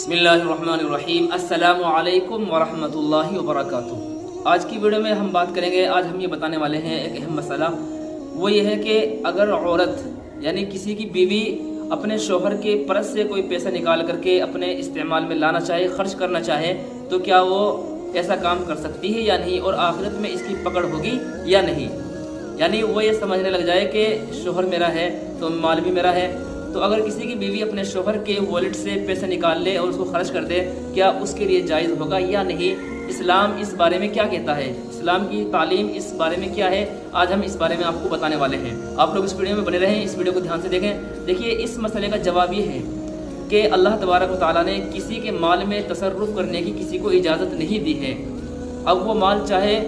بسم اللہ الرحمن الرحیم۔ السلام علیکم ورحمۃ اللہ وبرکاتہ۔ آج کی ویڈیو میں ہم بات کریں گے، آج ہم یہ بتانے والے ہیں ایک اہم مسئلہ، وہ یہ ہے کہ اگر عورت یعنی کسی کی بیوی اپنے شوہر کے پرس سے کوئی پیسہ نکال کر کے اپنے استعمال میں لانا چاہے، خرچ کرنا چاہے، تو کیا وہ ایسا کام کر سکتی ہے یا نہیں، اور آخرت میں اس کی پکڑ ہوگی یا نہیں؟ یعنی وہ یہ سمجھنے لگ جائے کہ شوہر میرا ہے تو مال بھی میرا ہے، تو اگر کسی کی بیوی اپنے شوہر کے والیٹ سے پیسے نکال لے اور اس کو خرچ کر دے، کیا اس کے لیے جائز ہوگا یا نہیں؟ اسلام اس بارے میں کیا کہتا ہے، اسلام کی تعلیم اس بارے میں کیا ہے، آج ہم اس بارے میں آپ کو بتانے والے ہیں۔ آپ لوگ اس ویڈیو میں بنے رہیں، اس ویڈیو کو دھیان سے دیکھیں۔ دیکھیے، اس مسئلے کا جواب یہ ہے کہ اللہ تبارک و تعالیٰ نے کسی کے مال میں تصرف کرنے کی کسی کو اجازت نہیں دی ہے۔ اب وہ مال چاہے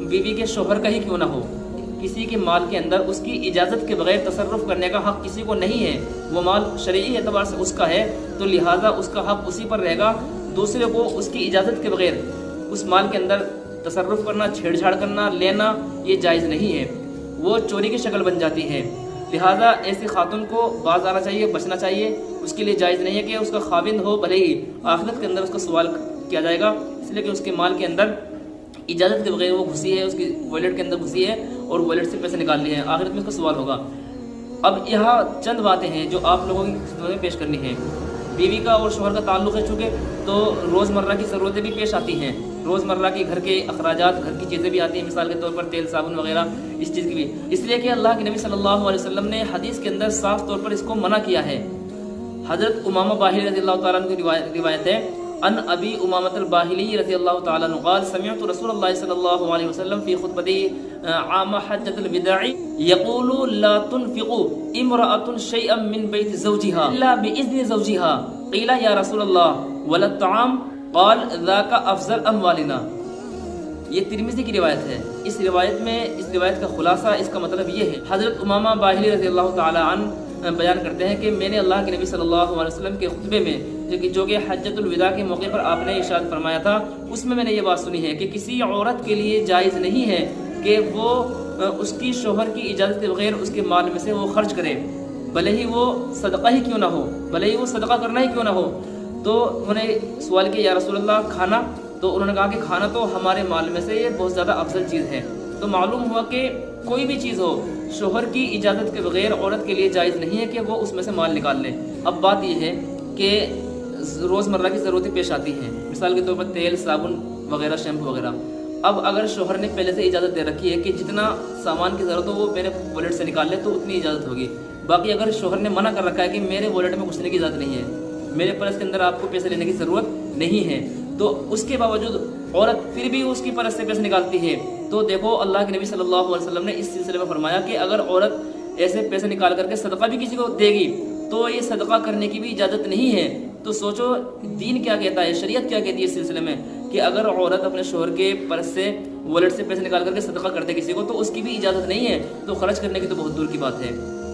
بیوی کے شوہر کا ہی کیوں نہ ہو، کسی کے مال کے اندر اس کی اجازت کے بغیر تصرف کرنے کا حق کسی کو نہیں ہے۔ وہ مال شرعی اعتبار سے اس کا ہے، تو لہٰذا اس کا حق اسی پر رہے گا۔ دوسرے کو اس کی اجازت کے بغیر اس مال کے اندر تصرف کرنا، چھیڑ چھاڑ کرنا، لینا، یہ جائز نہیں ہے، وہ چوری کی شکل بن جاتی ہے۔ لہٰذا ایسی خاتون کو باز آنا چاہیے، بچنا چاہیے۔ اس کے لیے جائز نہیں ہے کہ اس کا خاوند ہو، بھلے ہی آخرت کے اندر اس کا سوال کیا جائے گا، اس لیے کہ اس کے مال کے اندر اجازت کے بغیر وہ گھسی ہے، اس کی والیٹ کے اندر گھسی ہے اور والیٹ سے پیسے نکال لیے ہیں، آخرت میں اس کا سوال ہوگا۔ اب یہاں چند باتیں ہیں جو آپ لوگوں کی خدمت میں پیش کرنی ہیں۔ بیوی کا اور شوہر کا تعلق ہے چونکہ، تو روزمرہ کی ضرورتیں بھی پیش آتی ہیں، روزمرہ کے گھر کے اخراجات، گھر کی چیزیں بھی آتی ہیں، مثال کے طور پر تیل صابن وغیرہ، اس چیز کی بھی، اس لیے کہ اللہ کے نبی صلی اللہ علیہ وسلم نے حدیث کے اندر صاف طور پر اس کو منع کیا ہے۔ حضرت امامہ باہلی رضی اللہ تعالیٰ عنہ کی روایت ہے، ان ابی امامۃ الباہلی رضی اللہ تعالیٰ عنہ قال سمعت رسول اللہ صلی اللہ علیہ وسلم فی خطبته عام حجۃ الوداع یقول لا تنفق امرأة شیئا من بیت زوجها الا باذن زوجها قیل یا رسول اللہ ولا الطعام قال ذاک افضل اموالنا۔ یہ ترمذی کی روایت ہے۔ اس روایت کا خلاصہ، اس کا مطلب یہ ہے، حضرت امامہ باہلی رضی اللہ تعالیٰ عنہ بیان کرتے ہیں کہ میں نے اللہ کے نبی صلی اللہ علیہ وسلم کے خطبے میں، جو کہ حجۃ الوداع کے موقع پر آپ نے ارشاد فرمایا تھا، اس میں نے یہ بات سنی ہے کہ کسی عورت کے لیے جائز نہیں ہے کہ وہ اس کی شوہر کی اجازت کے بغیر اس کے مال میں سے وہ خرچ کرے، بھلے ہی وہ صدقہ ہی کیوں نہ ہو، بھلے ہی وہ صدقہ کرنا ہی کیوں نہ ہو۔ تو انہوں نے سوال کیا، یا رسول اللہ کھانا؟ تو انہوں نے کہا کہ کھانا تو ہمارے مال میں سے یہ بہت زیادہ افضل چیز ہے۔ تو معلوم ہوا کہ کوئی بھی چیز ہو، شوہر کی اجازت کے بغیر عورت کے لیے جائز نہیں ہے کہ وہ اس میں سے مال نکال لے۔ اب بات یہ ہے کہ روزمرہ کی ضرورتیں پیش آتی ہیں، مثال کے طور پر تیل، صابن وغیرہ، شیمپو وغیرہ۔ اب اگر شوہر نے پہلے سے اجازت دے رکھی ہے کہ جتنا سامان کی ضرورت ہو وہ میرے والیٹ سے نکال لے، تو اتنی اجازت ہوگی۔ باقی اگر شوہر نے منع کر رکھا ہے کہ میرے والیٹ میں گھسنے کی اجازت نہیں ہے، میرے پرس کے اندر آپ کو پیسے لینے کی ضرورت نہیں ہے، تو اس کے باوجود عورت پھر بھی اس کی پرس سے پیسے نکالتی ہے، تو دیکھو اللہ کے نبی صلی اللہ علیہ وسلم نے اس سلسلے میں فرمایا کہ اگر عورت ایسے پیسے نکال کر کے صدقہ بھی کسی کو دے گی تو یہ صدقہ کرنے کی بھی اجازت نہیں ہے۔ تو سوچو دین کیا کہتا ہے، شریعت کیا کہتی ہے اس سلسلے میں، کہ اگر عورت اپنے شوہر کے پرس سے، والیٹ سے پیسے نکال کر کے صدقہ کر دے کسی کو، تو اس کی بھی اجازت نہیں ہے، تو خرچ کرنے کی تو بہت دور کی بات ہے۔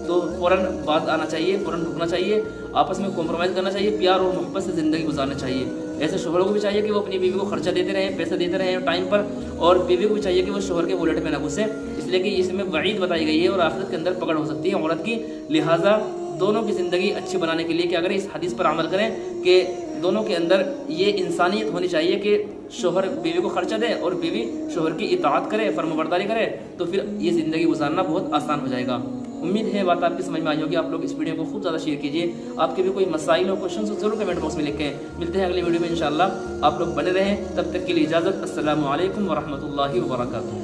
تو فوراً بات آنا چاہیے، فوراً رکنا چاہیے، آپس میں کمپرومائز کرنا چاہیے، پیار اور محبت سے زندگی گزارنا چاہیے۔ ایسے شوہروں کو بھی چاہیے کہ وہ اپنی بیوی کو خرچہ دیتے رہیں، پیسے دیتے رہیں ٹائم پر، اور بیوی کو بھی چاہیے کہ وہ شوہر کے والیٹ میں نہ گھسے، اس لیے کہ اس میں وعید بتائی گئی ہے اور آخرت کے اندر پکڑ ہو سکتی ہے عورت کی۔ لہٰذا دونوں کی زندگی اچھی بنانے کے لیے کیا کریں، اس حدیث پر عمل کریں کہ دونوں کے اندر یہ انسانیت ہونی چاہیے کہ شوہر بیوی کو خرچہ دے اور بیوی شوہر کی اطاعت کرے، فرمانبرداری کرے، تو پھر یہ زندگی گزارنا بہت آسان ہو جائے گا۔ امید ہے بات آپ کی سمجھ میں آئی ہوگی۔ آپ لوگ اس ویڈیو کو خوب زیادہ شیئر کیجیے۔ آپ کے بھی کوئی مسائل اور کوشچنز ضرور کمنٹ باکس میں لکھیں۔ ملتے ہیں اگلی ویڈیو میں انشاءاللہ۔ آپ لوگ بنے رہیں، تب تک کے لیے اجازت۔ السلام علیکم ورحمۃ اللہ وبرکاتہ۔